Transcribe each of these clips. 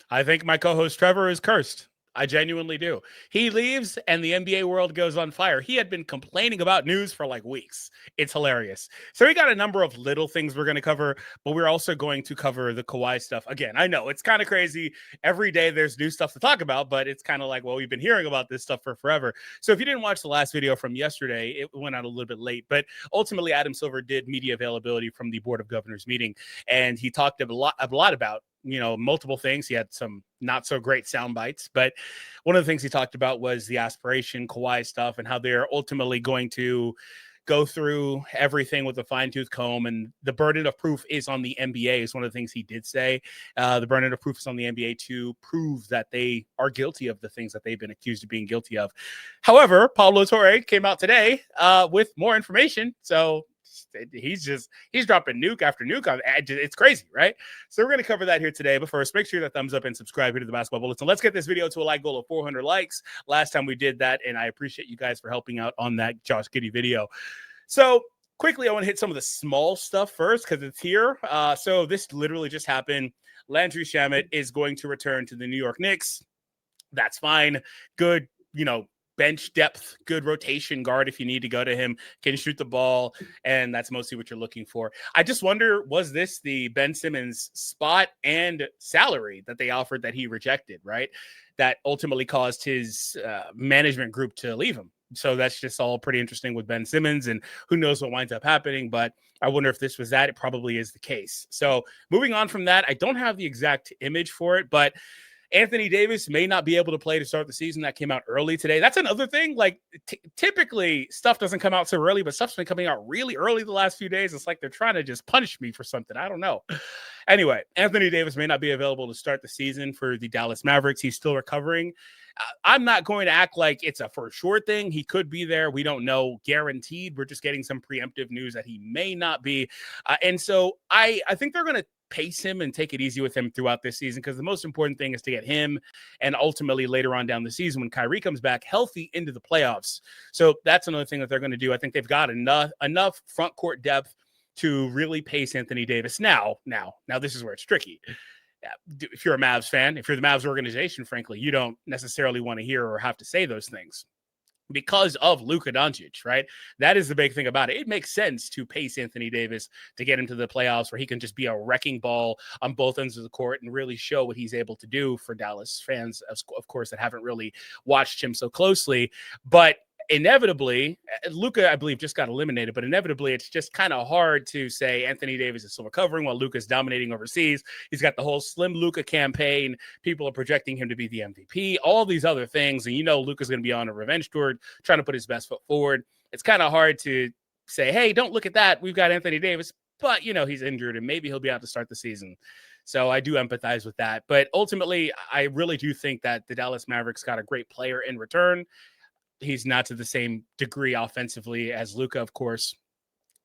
I think my co-host Trevor is cursed. I genuinely do. He leaves and the NBA world goes on fire. He had been complaining about news for like weeks. It's hilarious. So we got a number of little things we're going to cover, but we're also going to cover the Kawhi stuff. Again, I know it's kind of crazy. Every day there's new stuff to talk about, but it's kind of like, well, we've been hearing about this stuff for forever. So if you didn't watch the last video from yesterday, it went out a little bit late, but ultimately Adam Silver did media availability from the Board of Governors meeting, and he talked a lot about multiple things. He had some not so great sound bites, but one of the things he talked about was the aspiration Kawhi stuff and how they're ultimately going to go through everything with a fine-tooth comb, and the burden of proof is on the NBA is one of the things he did say. The burden of proof is on the NBA to prove that they are guilty of the things that they've been accused of being guilty of. However, Pablo Torre came out today with more information, so he's dropping nuke after nuke. It's crazy, right? So we're going to cover that here today. But first, make sure to thumbs up and subscribe here to the Basketball Bulletin. Let's get this video to a like goal of 400 likes. Last time we did that, and I appreciate you guys for helping out on that Josh Giddey video. So quickly, I want to hit some of the small stuff first because it's here. So this literally just happened. Landry Shamet is going to return to the New York Knicks. That's fine. Good, bench depth, good rotation guard if you need to go to him, can shoot the ball, and that's mostly what you're looking for. I just wonder, was this the Ben Simmons spot and salary that they offered that he rejected, right? That ultimately caused his management group to leave him. So that's just all pretty interesting with Ben Simmons, and who knows what winds up happening, but I wonder if this was that. It probably is the case. So moving on from that, I don't have the exact image for it, but Anthony Davis may not be able to play to start the season. That came out early today. That's another thing. Like typically stuff doesn't come out so early, but stuff's been coming out really early the last few days. It's like they're trying to just punish me for something. I don't know. Anyway, Anthony Davis may not be available to start the season for the Dallas Mavericks. He's still recovering. I'm not going to act like it's a for sure thing. He could be there. We don't know guaranteed. We're just getting some preemptive news that he may not be. And so I think they're going to pace him and take it easy with him throughout this season, because the most important thing is to get him and ultimately later on down the season when Kyrie comes back healthy into the playoffs. So that's another thing that they're going to do. I think they've got enough front court depth to really pace Anthony Davis. Now this is where it's tricky. If you're a Mavs fan, if you're the Mavs organization, frankly, you don't necessarily want to hear or have to say those things because of Luka Doncic, right? That is the big thing about it. It makes sense to pace Anthony Davis to get into the playoffs where he can just be a wrecking ball on both ends of the court and really show what he's able to do for Dallas fans, of course, that haven't really watched him so closely. But inevitably, Luka, I believe, just got eliminated, but inevitably it's just kind of hard to say Anthony Davis is still recovering while Luka's dominating overseas. He's got the whole Slim Luka campaign. People are projecting him to be the MVP, all these other things. And Luka's going to be on a revenge tour, trying to put his best foot forward. It's kind of hard to say, hey, don't look at that. We've got Anthony Davis, but, he's injured and maybe he'll be out to start the season. So I do empathize with that. But ultimately, I really do think that the Dallas Mavericks got a great player in return. He's not to the same degree offensively as Luka, of course.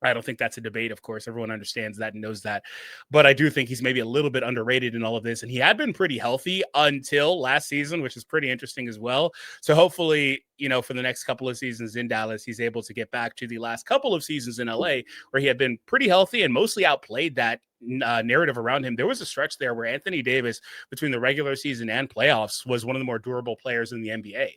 I don't think that's a debate, of course. Everyone understands that and knows that. But I do think he's maybe a little bit underrated in all of this. And he had been pretty healthy until last season, which is pretty interesting as well. So hopefully, for the next couple of seasons in Dallas, he's able to get back to the last couple of seasons in LA where he had been pretty healthy and mostly outplayed that narrative around him. There was a stretch there where Anthony Davis, between the regular season and playoffs, was one of the more durable players in the NBA.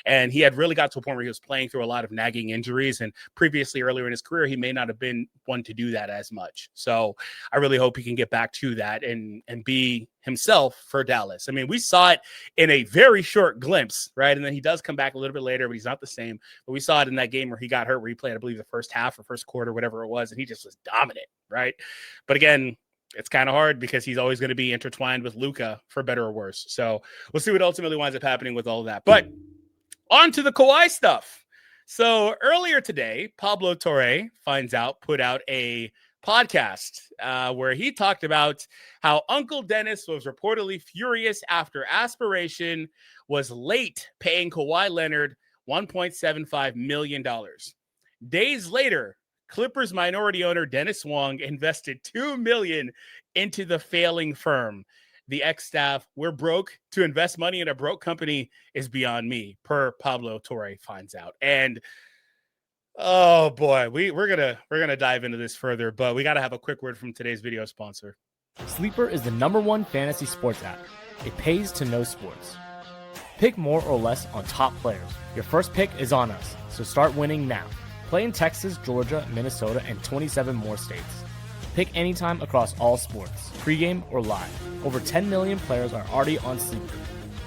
And he had really got to a point where he was playing through a lot of nagging injuries. And previously, earlier in his career, he may not have been one to do that as much. So I really hope he can get back to that and be himself for Dallas. I mean, we saw it in a very short glimpse, right? And then he does come back a little bit later, but he's not the same. But we saw it in that game where he got hurt, where he played, I believe, the first half or first quarter, whatever it was, and he just was dominant, right? But again, it's kind of hard because he's always going to be intertwined with Luka for better or worse. So we'll see what ultimately winds up happening with all of that. But on to the Kawhi stuff. So earlier today, Pablo Torre put out a podcast where he talked about how Uncle Dennis was reportedly furious after Aspiration was late paying Kawhi Leonard $1.75 million. Days later, Clippers minority owner Dennis Wong invested $2 million into the failing firm. The ex-staff, we're broke. To invest money in a broke company is beyond me, per Pablo Torre finds out. And oh boy, we're gonna dive into this further, but we got to have a quick word from today's video sponsor. Sleeper is the #1 fantasy sports app. it pays to know sports. Pick more or less on top players. Your first pick is on us, so start winning now. Play in Texas, Georgia, Minnesota, and 27 more states. Pick anytime across all sports, pregame or live. Over 10 million players are already on Sleeper.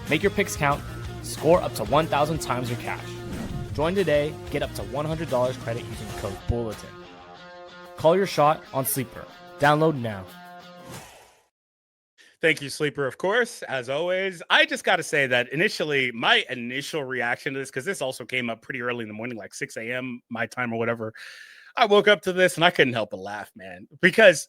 Make your picks count. Score up to 1,000 times your cash. Join today. Get up to $100 credit using code Bulletin. Call your shot on Sleeper. Download now. Thank you, Sleeper, of course, as always. I just got to say that initially, my initial reaction to this, because this also came up pretty early in the morning, like 6 a.m. my time or whatever. I woke up to this and I couldn't help but laugh, man, because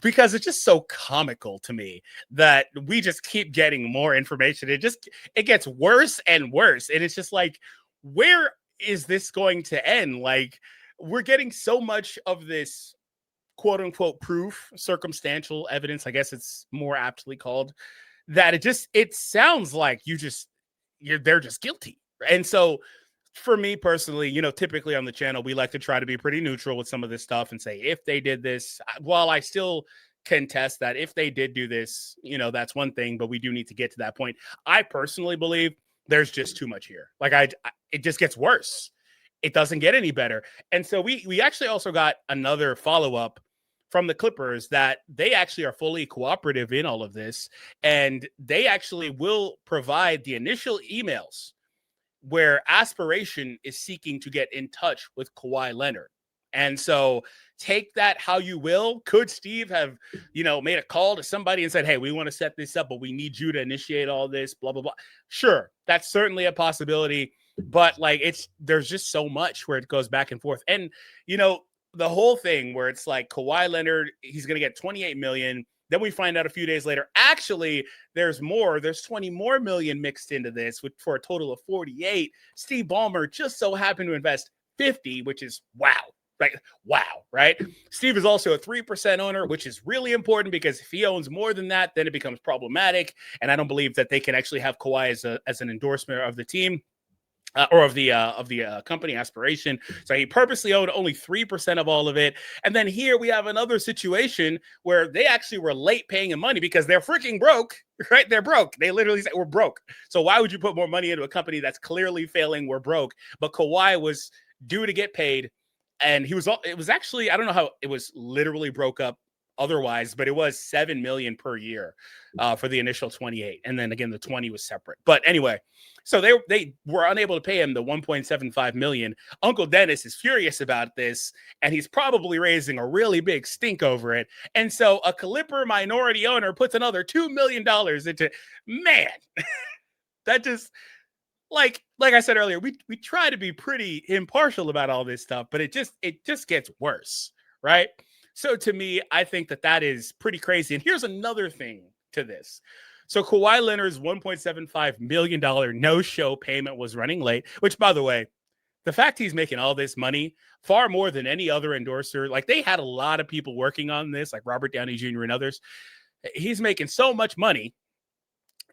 it's just so comical to me that we just keep getting more information. It gets worse and worse. And it's just like, where is this going to end? Like, we're getting so much of this quote unquote proof, circumstantial evidence, I guess it's more aptly called, that it sounds like they're just guilty. And so for me personally, typically on the channel, we like to try to be pretty neutral with some of this stuff and say, if they did this, while I still contest that if they did do this, that's one thing, but we do need to get to that point. I personally believe there's just too much here. Like it just gets worse. It doesn't get any better. And so we actually also got another follow-up from the Clippers that they actually are fully cooperative in all of this. And they actually will provide the initial emails where Aspiration is seeking to get in touch with Kawhi Leonard. And so take that how you will. Could Steve have, made a call to somebody and said, hey, we want to set this up, but we need you to initiate all this, blah, blah, blah. Sure. That's certainly a possibility. But there's just so much where it goes back and forth. And, the whole thing where it's like Kawhi Leonard, he's going to get 28 million. Then we find out a few days later, actually, there's 20 more million mixed into this for a total of 48. Steve Ballmer just so happened to invest 50, which is wow. Right? Wow. Right. Steve is also a 3% owner, which is really important because if he owns more than that, then it becomes problematic. And I don't believe that they can actually have Kawhi as an endorsement of the team. Or of the company Aspiration. So he purposely owed only 3% of all of it. And then here we have another situation where they actually were late paying him money because they're freaking broke, right? They're broke. They literally said, we're broke. So why would you put more money into a company that's clearly failing? We're broke. But Kawhi was due to get paid. And it was actually, I don't know how it was literally broke up otherwise, but it was $7 million per year for the initial 28. And then again, the 20 was separate. But anyway, so they were unable to pay him the 1.75 million. Uncle Dennis is furious about this, and he's probably raising a really big stink over it. And so a Clipper minority owner puts another $2 million into, man, that just, like I said earlier, we try to be pretty impartial about all this stuff, but it just gets worse, right? So to me, I think that is pretty crazy. And here's another thing to this. So Kawhi Leonard's $1.75 million no-show payment was running late, which, by the way, the fact he's making all this money, far more than any other endorser, like they had a lot of people working on this, like Robert Downey Jr. and others. He's making so much money,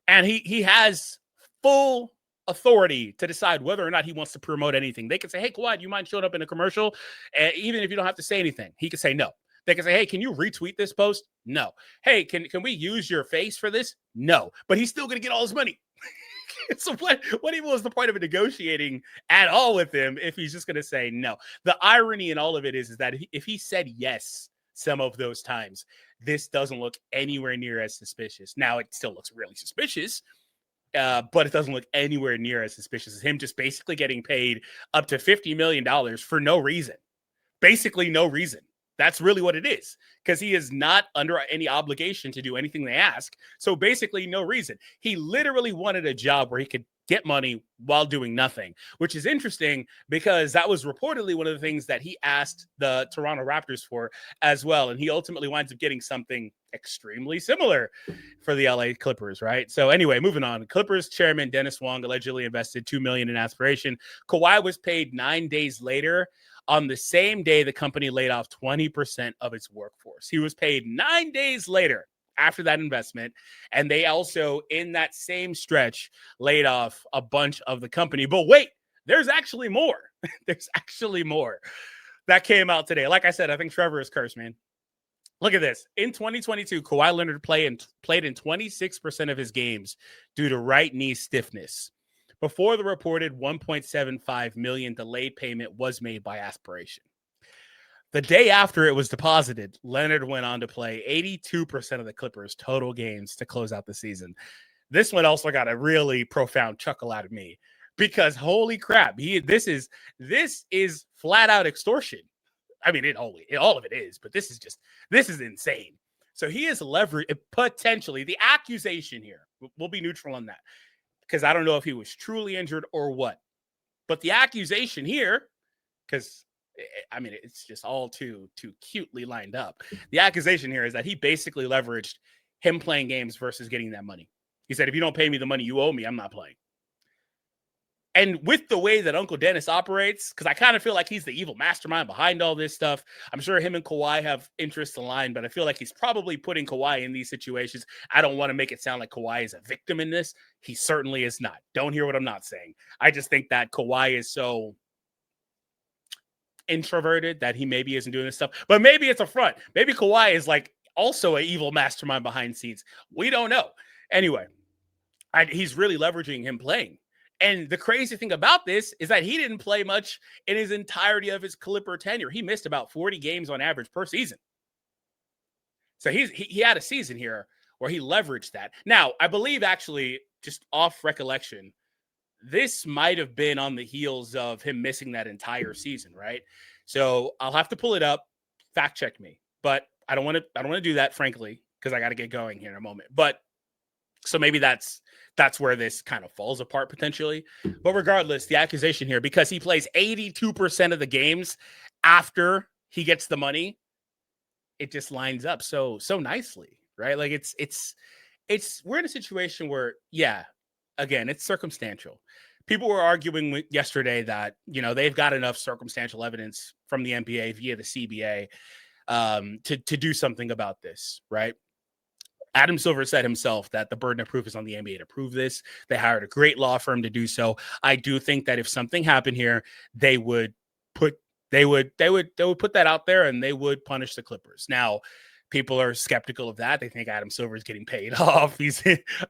and he has full authority to decide whether or not he wants to promote anything. They can say, hey, Kawhi, do you mind showing up in a commercial? And even if you don't have to say anything, he can say no. They can say, hey, can you retweet this post? No. Hey, can we use your face for this? No. But he's still going to get all his money. So what even was the point of negotiating at all with him if he's just going to say no? The irony in all of it is that if he said yes some of those times, this doesn't look anywhere near as suspicious. Now, it still looks really suspicious, but it doesn't look anywhere near as suspicious as him just basically getting paid up to $50 million for no reason. Basically no reason. That's really what it is, because he is not under any obligation to do anything they ask. So basically no reason. He literally wanted a job where he could get money while doing nothing, which is interesting because that was reportedly one of the things that he asked the Toronto Raptors for as well. And he ultimately winds up getting something extremely similar for the LA Clippers, right? So anyway, moving on. Clippers chairman Dennis Wong allegedly invested $2 million in Aspiration. Kawhi was paid 9 days later. On the same day, the company laid off 20% of its workforce. He was paid 9 days later after that investment. And they also, in that same stretch, laid off a bunch of the company. But wait, there's actually more. There's actually more that came out today. Like I said, I think Trevor is cursed, man. Look at this. In 2022, Kawhi Leonard played in 26% of his games due to right knee stiffness before the reported $1.75 million delayed payment was made by Aspiration. The day after it was deposited, Leonard went on to play 82% of the Clippers' total games to close out the season. This one also got a really profound chuckle out of me because holy crap, this is flat out extortion. I mean, all of it is, but this is insane. So he is leveraged potentially the accusation here. We'll be neutral on that because I don't know if he was truly injured or what. But the accusation here, because I mean, it's just all too cutely lined up. The accusation here is that he basically leveraged him playing games versus getting that money. He said, if you don't pay me the money you owe me, I'm not playing. And with the way that Uncle Dennis operates, because I kind of feel like he's the evil mastermind behind all this stuff. I'm sure him and Kawhi have interests aligned, but I feel like he's probably putting Kawhi in these situations. I don't want to make it sound like Kawhi is a victim in this. He certainly is not. Don't hear what I'm not saying. I just think that Kawhi is so introverted that he maybe isn't doing this stuff, but maybe it's a front. Maybe Kawhi is like also an evil mastermind behind scenes. We don't know. Anyway, he's really leveraging him playing. And the crazy thing about this is that he didn't play much in his entirety of his Clipper tenure. He missed about 40 games on average per season. So he had a season here where he leveraged that. Now, I believe actually, just off recollection, this might have been on the heels of him missing that entire season, right? So I'll have to pull it up, fact check me. But I don't want to do that, frankly, because I got to get going here in a moment. But so maybe that's where this kind of falls apart potentially. But regardless, the accusation here, because he plays 82% of the games after he gets the money, it just lines up so nicely, right? Like it's we're in a situation where, yeah, again, it's circumstantial. People were arguing yesterday that, they've got enough circumstantial evidence from the NBA via the CBA to do something about this, right? Adam Silver said himself that the burden of proof is on the NBA to prove this. They hired a great law firm to do so. I do think that if something happened here, they would put that out there and they would punish the Clippers. Now, people are skeptical of that. They think Adam Silver is getting paid off.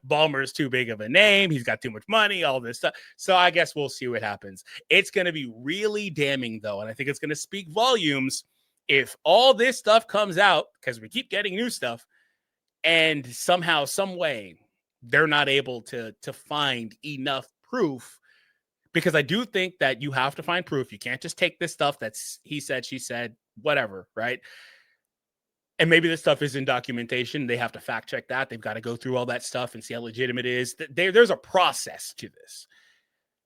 Ballmer's too big of a name. He's got too much money, all this stuff. So I guess we'll see what happens. It's going to be really damning, though, and I think it's going to speak volumes if all this stuff comes out, because we keep getting new stuff, and somehow, some way, they're not able to find enough proof, because I do think that you have to find proof. You can't just take this stuff that's he said, she said, whatever, right? And maybe this stuff is in documentation. They have to fact check that. They've got to go through all that stuff and see how legitimate it is. There's a process to this.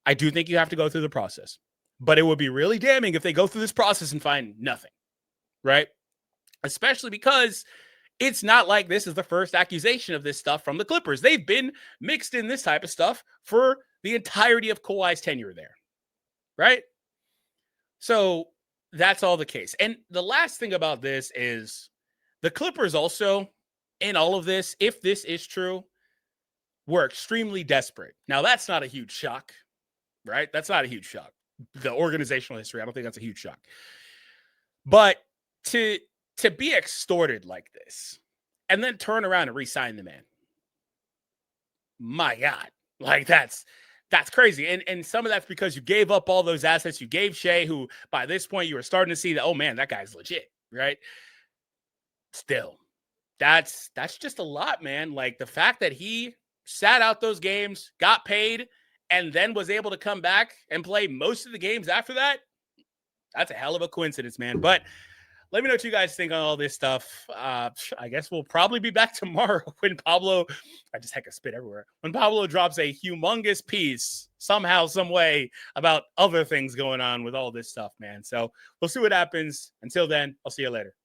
I do think you have to go through the process. But it would be really damning if they go through this process and find nothing, right? Especially because it's not like this is the first accusation of this stuff from the Clippers. They've been mixed in this type of stuff for the entirety of Kawhi's tenure there, right? So that's all the case. And the last thing about this is the Clippers also, in all of this, if this is true, were extremely desperate. Now, that's not a huge shock, right? That's not a huge shock. The organizational history, I don't think that's a huge shock. But to be extorted like this and then turn around and re-sign the man, my God, like that's crazy. And some of that's because you gave up all those assets. You gave Shea, who by this point you were starting to see that, oh man, that guy's legit, right? Still, that's just a lot, man. Like the fact that he sat out those games, got paid, and then was able to come back and play most of the games after that, that's a hell of a coincidence, man. But let me know what you guys think on all this stuff. I guess we'll probably be back tomorrow when Pablo, I just heck a spit everywhere, when Pablo drops a humongous piece somehow, some way about other things going on with all this stuff, man. So we'll see what happens. Until then, I'll see you later.